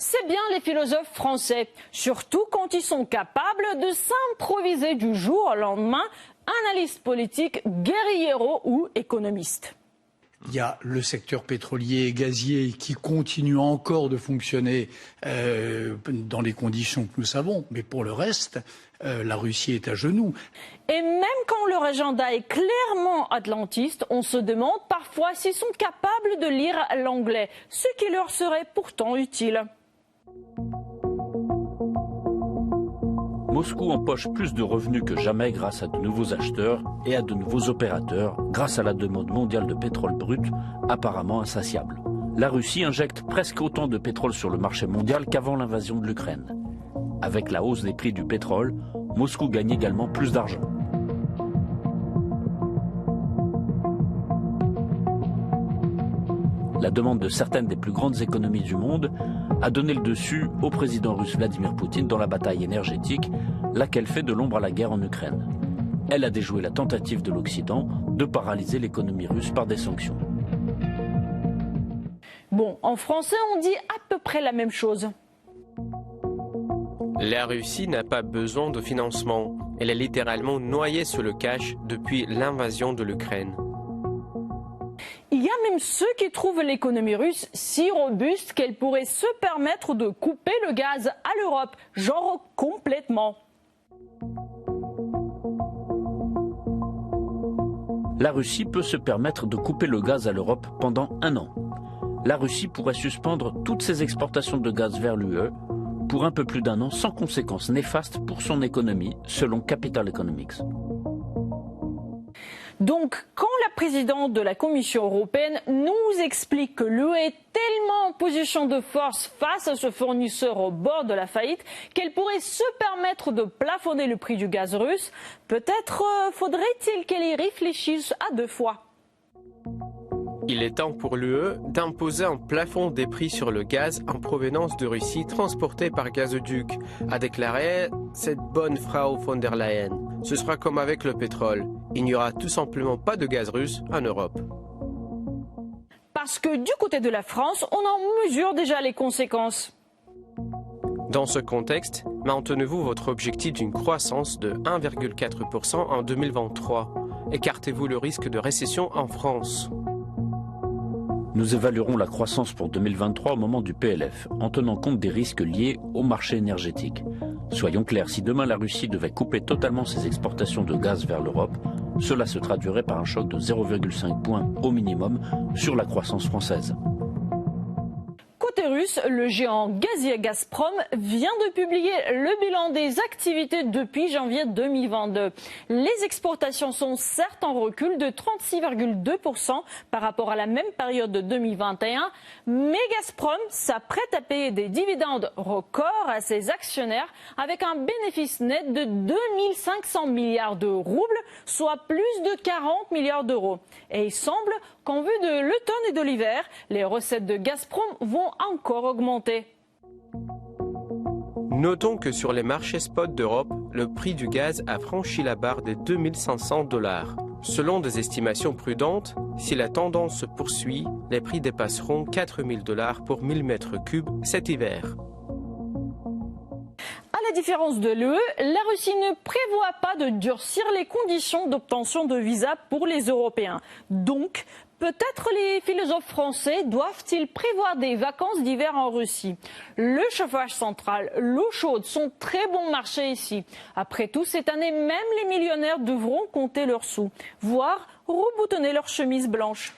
C'est bien les philosophes français, surtout quand ils sont capables de s'improviser du jour au lendemain, analystes politiques, guérilleros ou économistes. Il y a le secteur pétrolier et gazier qui continue encore de fonctionner dans les conditions que nous savons. Mais pour le reste, la Russie est à genoux. Et même quand leur agenda est clairement atlantiste, on se demande parfois s'ils sont capables de lire l'anglais, ce qui leur serait pourtant utile. Moscou empoche plus de revenus que jamais grâce à de nouveaux acheteurs et à de nouveaux opérateurs, grâce à la demande mondiale de pétrole brut, apparemment insatiable. La Russie injecte presque autant de pétrole sur le marché mondial qu'avant l'invasion de l'Ukraine. Avec la hausse des prix du pétrole, Moscou gagne également plus d'argent. La demande de certaines des plus grandes économies du monde a donné le dessus au président russe Vladimir Poutine dans la bataille énergétique, laquelle fait de l'ombre à la guerre en Ukraine. Elle a déjoué la tentative de l'Occident de paralyser l'économie russe par des sanctions. Bon, en français, on dit à peu près la même chose. La Russie n'a pas besoin de financement. Elle est littéralement noyée sous le cash depuis l'invasion de l'Ukraine. Il y a même ceux qui trouvent l'économie russe si robuste qu'elle pourrait se permettre de couper le gaz à l'Europe, genre complètement. La Russie peut se permettre de couper le gaz à l'Europe pendant 1 an. La Russie pourrait suspendre toutes ses exportations de gaz vers l'UE pour un peu plus d'1 an sans conséquences néfastes pour son économie, selon Capital Economics. Donc, quand la présidente de la Commission européenne nous explique que l'UE est tellement en position de force face à ce fournisseur au bord de la faillite qu'elle pourrait se permettre de plafonner le prix du gaz russe, peut-être faudrait-il qu'elle y réfléchisse à 2 fois. Il est temps pour l'UE d'imposer un plafond des prix sur le gaz en provenance de Russie transporté par gazoduc, a déclaré cette bonne Frau von der Leyen. Ce sera comme avec le pétrole. Il n'y aura tout simplement pas de gaz russe en Europe. Parce que du côté de la France, on en mesure déjà les conséquences. Dans ce contexte, maintenez-vous votre objectif d'une croissance de 1,4% en 2023. Écartez-vous le risque de récession en France. Nous évaluerons la croissance pour 2023 au moment du PLF, en tenant compte des risques liés au marché énergétique. Soyons clairs, si demain la Russie devait couper totalement ses exportations de gaz vers l'Europe, cela se traduirait par un choc de 0,5 points au minimum sur la croissance française. Côté russe, le géant gazier Gazprom vient de publier le bilan des activités depuis janvier 2022. Les exportations sont certes en recul de 36,2% par rapport à la même période de 2021, mais Gazprom s'apprête à payer des dividendes records à ses actionnaires avec un bénéfice net de 2500 milliards de roubles, soit plus de 40 milliards d'euros. Et il semble qu'en vue de l'automne et de l'hiver, les recettes de Gazprom vont encore augmenter. Notons que sur les marchés spot d'Europe, le prix du gaz a franchi la barre des 2500 $. Selon des estimations prudentes, si la tendance se poursuit, les prix dépasseront 4000 $ pour 1000 m3 cet hiver. À la différence de l'UE, la Russie ne prévoit pas de durcir les conditions d'obtention de visa pour les Européens. Donc, peut-être les philosophes français doivent-ils prévoir des vacances d'hiver en Russie. Le chauffage central, l'eau chaude sont très bons marchés ici. Après tout, cette année, même les millionnaires devront compter leurs sous, voire reboutonner leur chemise blanche.